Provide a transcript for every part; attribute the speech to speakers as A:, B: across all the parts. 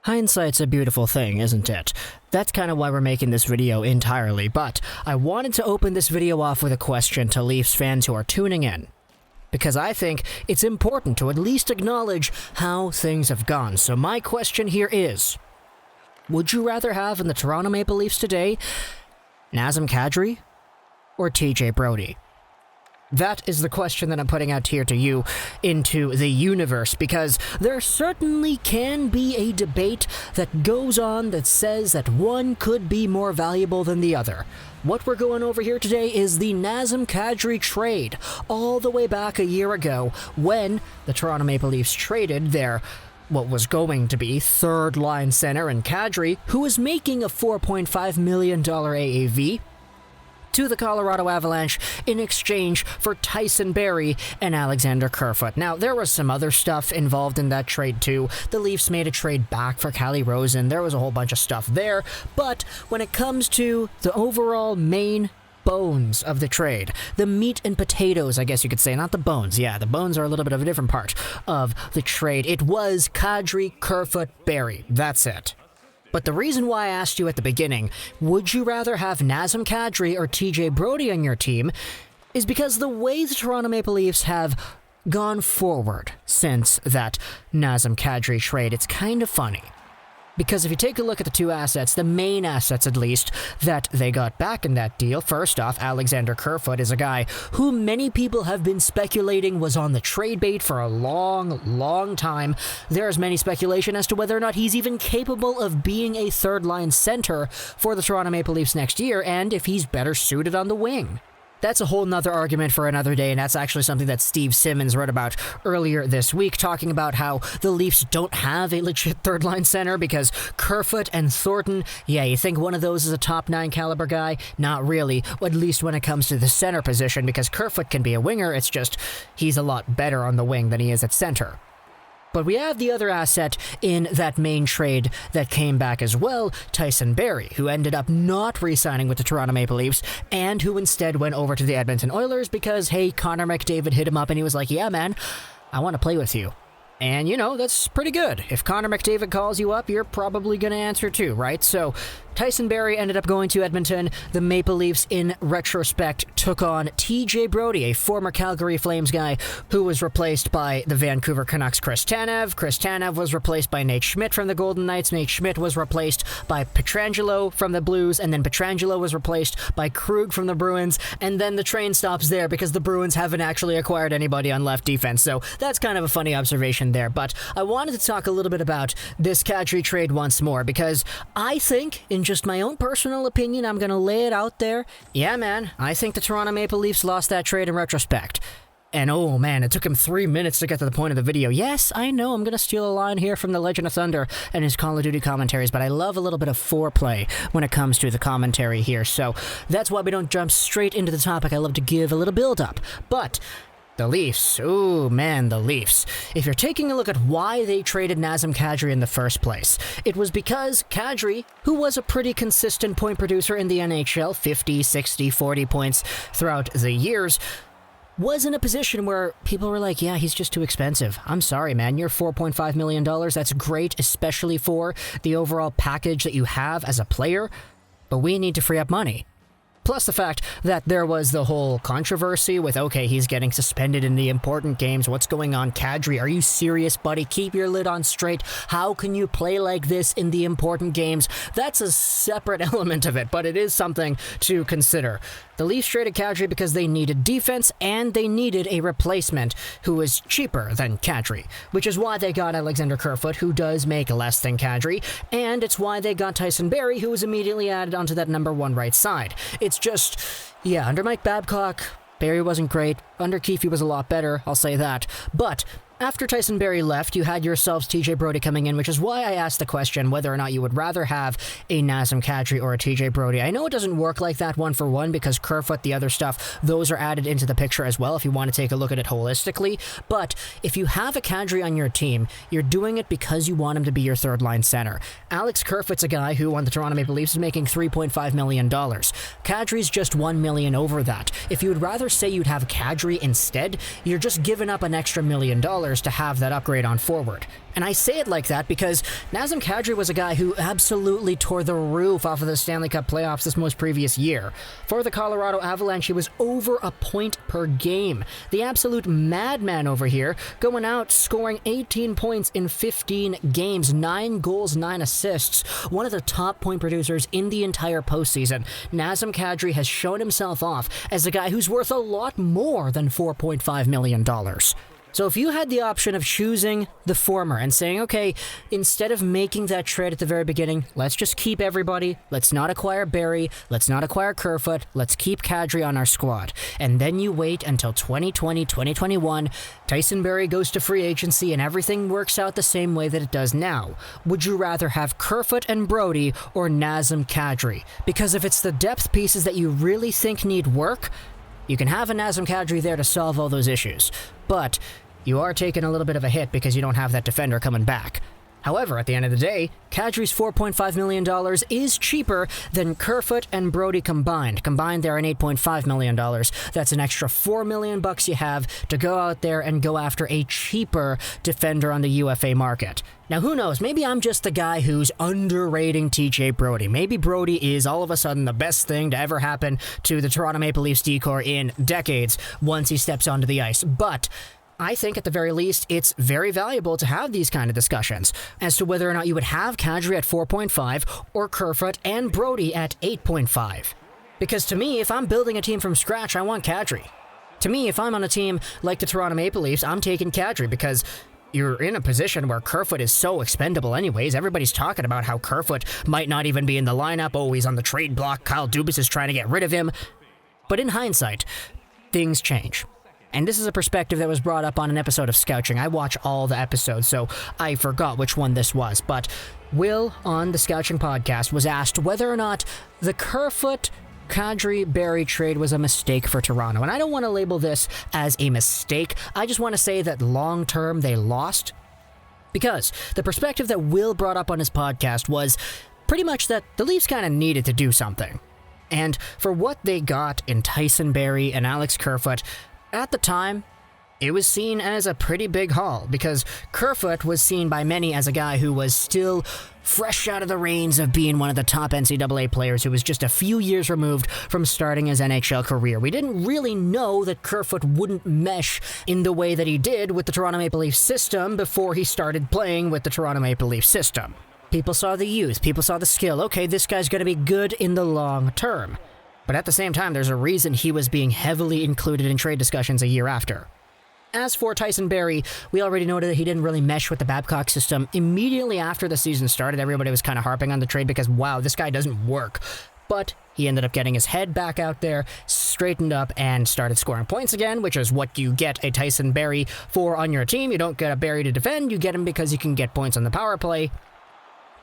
A: Hindsight's a beautiful thing, isn't it? That's kind of why we're making this video entirely, but I wanted to open this video off with a question to Leafs fans who are tuning in. Because I think it's important to at least acknowledge how things have gone. So my question here is, would you rather have in the Toronto Maple Leafs today Nazem Kadri or TJ Brodie? That is the question that I'm putting out here to you into the universe, because there certainly can be a debate that goes on that says that one could be more valuable than the other. What we're going over here today is the Nazem Kadri trade, all the way back a year ago when the Toronto Maple Leafs traded their what was going to be third-line center and Kadri, who was making a $4.5 million AAV, to the Colorado Avalanche in exchange for Tyson Barrie and Alexander Kerfoot. Now, there was some other stuff involved in that trade too. The Leafs made a trade back for Calle Rosen. There was a whole bunch of stuff there. But when it comes to the overall main bones of the trade, the meat and potatoes, I guess you could say, not the bones. Yeah, the bones are a little bit of a different part of the trade. It was Kadri, Kerfoot, Barrie. That's it. But the reason why I asked you at the beginning, would you rather have Nazem Kadri or TJ Brodie on your team, is because the way the Toronto Maple Leafs have gone forward since that Nazem Kadri trade, it's kind of funny. Because if you take a look at the two assets, the main assets at least, that they got back in that deal, first off, Alexander Kerfoot is a guy who many people have been speculating was on the trade bait for a long time. There's many speculation as to whether or not he's even capable of being a third-line center for the Toronto Maple Leafs next year, and if he's better suited on the wing. That's a whole nother argument for another day, and that's actually something that Steve Simmons wrote about earlier this week, talking about how the Leafs don't have a legit third-line center because Kerfoot and Thornton, yeah, you think one of those is a top-9 caliber guy? Not really, at least when it comes to the center position, because Kerfoot can be a winger, it's just he's a lot better on the wing than he is at center. But we have the other asset in that main trade that came back as well, Tyson Barrie, who ended up not re-signing with the Toronto Maple Leafs and who instead went over to the Edmonton Oilers because, hey, Connor McDavid hit him up and he was like, yeah, man, I want to play with you. And, you know, that's pretty good. If Connor McDavid calls you up, you're probably going to answer too, right? So Tyson Barrie ended up going to Edmonton. The Maple Leafs, in retrospect, took on TJ Brodie, a former Calgary Flames guy who was replaced by the Vancouver Canucks' Chris Tanev. Chris Tanev was replaced by Nate Schmidt from the Golden Knights. Nate Schmidt was replaced by Pietrangelo from the Blues, and then Pietrangelo was replaced by Krug from the Bruins, and then the train stops there because the Bruins haven't actually acquired anybody on left defense. So that's kind of a funny observation there. But I wanted to talk a little bit about this Kadri trade once more, because I think, in just my own personal opinion, I'm going to lay it out there. Yeah, man, I think the Toronto Maple Leafs lost that trade in retrospect. And oh man, it took him 3 minutes to get to the point of the video. Yes, I know I'm going to steal a line here from the Legend of Thunder and his Call of Duty commentaries, but I love a little bit of foreplay when it comes to the commentary here. So that's why we don't jump straight into the topic. I love to give a little build-up. But the Leafs, ooh man, the Leafs. If you're taking a look at why they traded Nazem Kadri in the first place, it was because Kadri, who was a pretty consistent point producer in the NHL, 50, 60, 40 points throughout the years, was in a position where people were like, yeah, he's just too expensive. I'm sorry, man, you're $4.5 million. That's great, especially for the overall package that you have as a player, but we need to free up money. Plus the fact that there was the whole controversy with, okay, he's getting suspended in the important games. What's going on, Kadri? Are you serious, buddy? Keep your lid on straight. How can you play like this in the important games? That's a separate element of it, but it is something to consider. The Leafs traded Kadri because they needed defense and they needed a replacement who was cheaper than Kadri, which is why they got Alexander Kerfoot, who does make less than Kadri, and it's why they got Tyson Barrie, who was immediately added onto that number 1 right side. It's just, yeah, under Mike Babcock, Barrie wasn't great. Under Keefe, he was a lot better, I'll say that. But after Tyson Barrie left, you had yourselves TJ Brodie coming in, which is why I asked the question whether or not you would rather have a Nazem Kadri or a TJ Brodie. I know it doesn't work like that one for one because Kerfoot, the other stuff, those are added into the picture as well if you want to take a look at it holistically. But if you have a Kadri on your team, you're doing it because you want him to be your third-line center. Alex Kerfoot's a guy who, on the Toronto Maple Leafs, is making $3.5 million. Kadri's just $1 million over that. If you would rather say you'd have Kadri instead, you're just giving up an extra $1 million to have that upgrade on forward. And I say it like that because Nazem Kadri was a guy who absolutely tore the roof off of the Stanley Cup Playoffs this most previous year. For the Colorado Avalanche, he was over a point per game. The absolute madman over here, going out scoring 18 points in 15 games, 9 goals, 9 assists. One of the top point producers in the entire postseason. Nazem Kadri has shown himself off as a guy who's worth a lot more than $4.5 million. So if you had the option of choosing the former and saying, okay, instead of making that trade at the very beginning, let's just keep everybody, let's not acquire Barrie, let's not acquire Kerfoot, let's keep Kadri on our squad. And then you wait until 2020, 2021, Tyson Barrie goes to free agency and everything works out the same way that it does now. Would you rather have Kerfoot and Brodie or Nazem Kadri? Because if it's the depth pieces that you really think need work, you can have a Nazem Kadri there to solve all those issues. But you are taking a little bit of a hit because you don't have that defender coming back. However, at the end of the day, Kadri's $4.5 million is cheaper than Kerfoot and Brodie combined. Combined, they're an $8.5 million. That's an extra $4 million you have to go out there and go after a cheaper defender on the UFA market. Now, who knows? Maybe I'm just the guy who's underrating TJ Brodie. Maybe Brodie is all of a sudden the best thing to ever happen to the Toronto Maple Leafs decor in decades once he steps onto the ice. But I think at the very least, it's very valuable to have these kind of discussions as to whether or not you would have Kadri at 4.5 or Kerfoot and Brodie at 8.5. Because to me, if I'm building a team from scratch, I want Kadri. To me, if I'm on a team like the Toronto Maple Leafs, I'm taking Kadri because you're in a position where Kerfoot is so expendable anyways. Everybody's talking about how Kerfoot might not even be in the lineup. Oh, he's on the trade block. Kyle Dubas is trying to get rid of him. But in hindsight, things change. And this is a perspective that was brought up on an episode of Scouching. I watch all the episodes, so I forgot which one this was. But Will, on the Scouching podcast, was asked whether or not the Kerfoot Kadri Barrie trade was a mistake for Toronto. And I don't want to label this as a mistake. I just want to say that long-term they lost. Because the perspective that Will brought up on his podcast was pretty much that the Leafs kind of needed to do something. And for what they got in Tyson Barrie and Alex Kerfoot, at the time, it was seen as a pretty big haul because Kerfoot was seen by many as a guy who was still fresh out of the reins of being one of the top NCAA players who was just a few years removed from starting his NHL career. We didn't really know that Kerfoot wouldn't mesh in the way that he did with the Toronto Maple Leafs system before he started playing with the Toronto Maple Leafs system. People saw the youth, people saw the skill. Okay, this guy's going to be good in the long term. But at the same time, there's a reason he was being heavily included in trade discussions a year after. As for Tyson Barrie, we already noted that he didn't really mesh with the Babcock system. Immediately after the season started, everybody was kind of harping on the trade because, wow, this guy doesn't work. But he ended up getting his head back out there, straightened up, and started scoring points again, which is what you get a Tyson Barrie for on your team. You don't get a Barrie to defend, you get him because you can get points on the power play.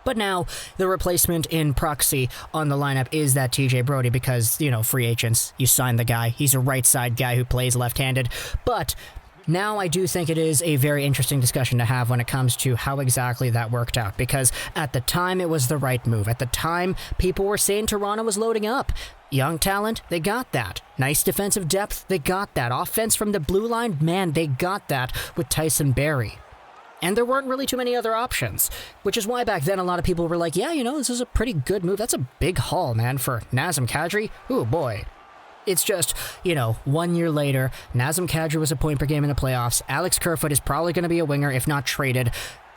A: But now, the replacement in proxy on the lineup is that TJ Brodie because, free agents, you sign the guy. He's a right side guy who plays left-handed. But now I do think it is a very interesting discussion to have when it comes to how exactly that worked out. Because at the time, it was the right move. At the time, people were saying Toronto was loading up. Young talent, they got that. Nice defensive depth, they got that. Offense from the blue line, man, they got that with Tyson Barrie. And there weren't really too many other options, which is why back then a lot of people were like, yeah, this is a pretty good move. That's a big haul, man, for Nazem Kadri. Ooh, boy. It's just, 1 year later, Nazem Kadri was a point per game in the playoffs. Alex Kerfoot is probably going to be a winger, if not traded.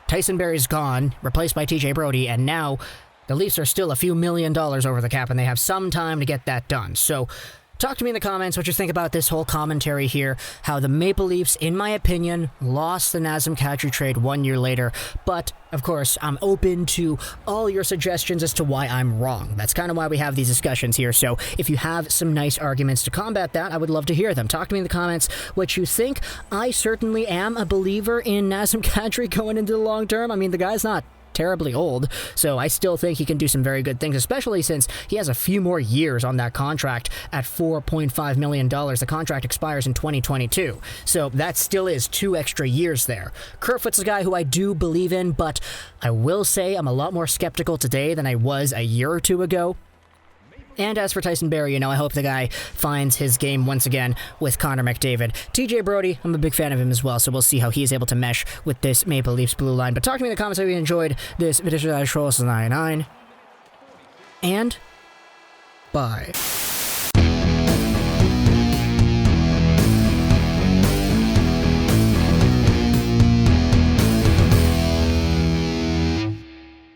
A: Tyson Barrie's gone, replaced by TJ Brodie, and now the Leafs are still a few $1 million over the cap, and they have some time to get that done. So talk to me in the comments what you think about this whole commentary here, how the Maple Leafs, in my opinion, lost the Nazem Kadri trade 1 year later. But, of course, I'm open to all your suggestions as to why I'm wrong. That's kind of why we have these discussions here. So if you have some nice arguments to combat that, I would love to hear them. Talk to me in the comments what you think. I certainly am a believer in Nazem Kadri going into the long term. I mean, the guy's not terribly old, so I still think he can do some very good things, especially since he has a few more years on that contract at $4.5 million. The contract expires in 2022, so that still is 2 extra years there. Kerfoot's a guy who I do believe in, but I will say I'm a lot more skeptical today than I was a year or two ago. And as for Tyson Barrie, I hope the guy finds his game once again with Connor McDavid. TJ Brody, I'm a big fan of him as well, so we'll see how he's able to mesh with this Maple Leafs blue line. But talk to me in the comments if you enjoyed this video. And bye.